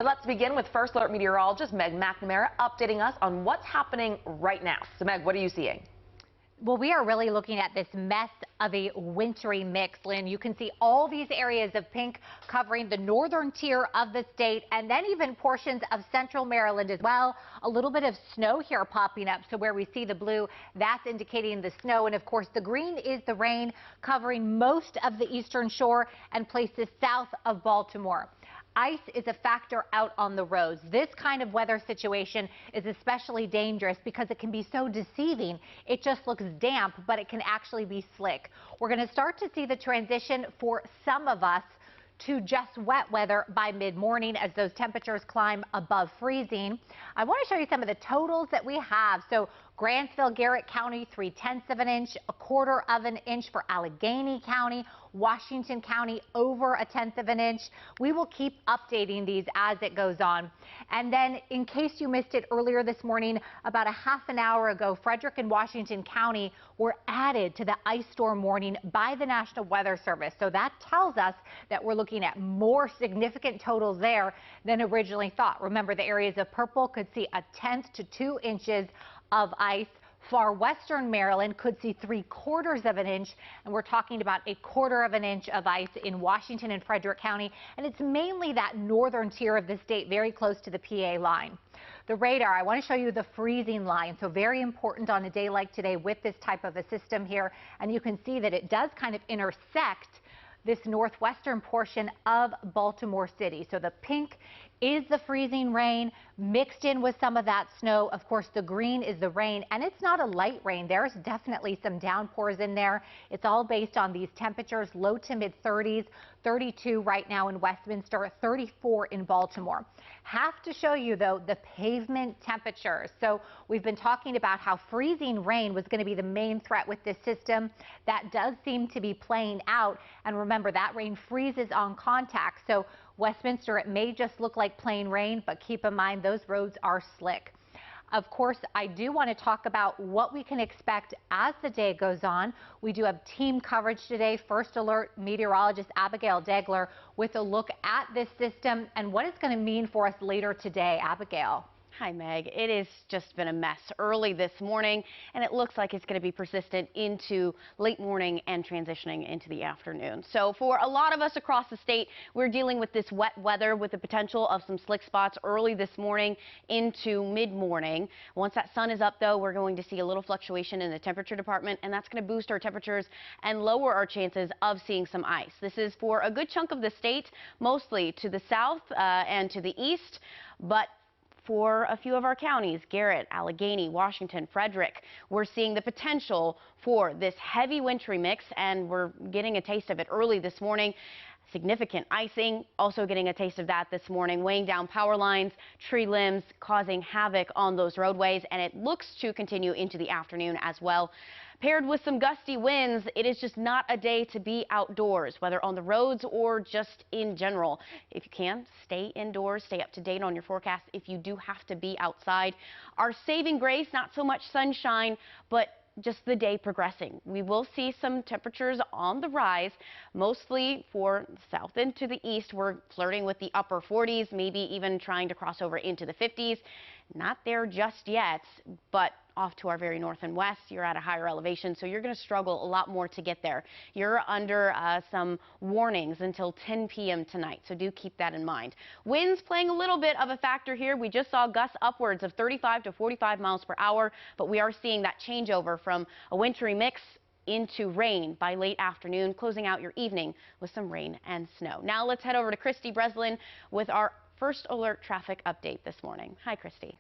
Let's begin with First Alert meteorologist Meg McNamara updating us on what's happening right now. So Meg, what are you seeing? Well, we are really looking at this mess of a wintry mix, Lynn. You can see all these areas of pink covering the northern tier of the state and then even portions of central Maryland as well. A little bit of snow here popping up. So where we see the blue, that's indicating the snow. And of course, the green is the rain covering most of the eastern shore and places south of Baltimore. Ice is a factor out on the roads. This kind of weather situation is especially dangerous because it can be so deceiving. It just looks damp, but it can actually be slick. We're going to start to see the transition for some of us to just wet weather by mid-morning as those temperatures climb above freezing. I want to show you some of the totals that we have. So Grantsville, Garrett County, 3/10 of an inch, 1/4 of an inch for Allegheny County, Washington County, over 1/10 of an inch. We will keep updating these as it goes on. And then in case you missed it earlier this morning, about a half an hour ago, Frederick and Washington County were added to the ice storm warning by the National Weather Service. So that tells us that we're looking at more significant totals there than originally thought. Remember, the areas of purple could see 1/10 to 2 inches of ice. Far western Maryland could see 3/4 of an inch, and we're talking about 1/4 of an inch of ice in Washington and Frederick County, and it's mainly that northern tier of the state very close to the PA line. The radar, I want to show you the freezing line, so very important on a day like today with this type of a system here, and you can see that it does kind of intersect this northwestern portion of Baltimore City. So the pink is the freezing rain mixed in with some of that snow. Of course, the green is the rain, and it's not a light rain. There's definitely some downpours in there. It's all based on these temperatures, low to mid 30s, 32 right now in Westminster, 34 in Baltimore. Have to show you, though, the pavement temperatures. So we've been talking about how freezing rain was going to be the main threat with this system. That does seem to be playing out. And remember, that rain freezes on contact. So Westminster, it may just look like plain rain, but keep in mind those roads are slick. Of course, I do want to talk about what we can expect as the day goes on. We do have team coverage today. First Alert meteorologist Abigail Degler with a look at this system and what it's going to mean for us later today. Abigail. Hi, Meg. It has just been a mess early this morning, and it looks like it's going to be persistent into late morning and transitioning into the afternoon. So for a lot of us across the state, we're dealing with this wet weather with the potential of some slick spots early this morning into mid-morning. Once that sun is up, though, we're going to see a little fluctuation in the temperature department, and that's going to boost our temperatures and lower our chances of seeing some ice. This is for a good chunk of the state, mostly to the south and to the east, but for a few of our counties, Garrett, Allegheny, Washington, Frederick, we're seeing the potential for this heavy wintry mix, and we're getting a taste of it early this morning. Significant icing, also getting a taste of that this morning, weighing down power lines, tree limbs, causing havoc on those roadways, and it looks to continue into the afternoon as well. Paired with some gusty winds, it is just not a day to be outdoors, whether on the roads or just in general. If you can, stay indoors, stay up to date on your forecast if you do have to be outside. Our saving grace, not so much sunshine, but just the day progressing. We will see some temperatures on the rise, mostly for the south and to the east. We're flirting with the upper 40s, maybe even trying to cross over into the 50s. Not there just yet, but off to our very north and west, you're at a higher elevation, so you're going to struggle a lot more to get there. You're under some warnings until 10 p.m. tonight, so do keep that in mind. Winds playing a little bit of a factor here. We just saw gusts upwards of 35 to 45 miles per hour, but we are seeing that changeover from a wintry mix into rain by late afternoon, closing out your evening with some rain and snow. Now let's head over to Christy Breslin with our First Alert traffic update this morning. Hi, Christy.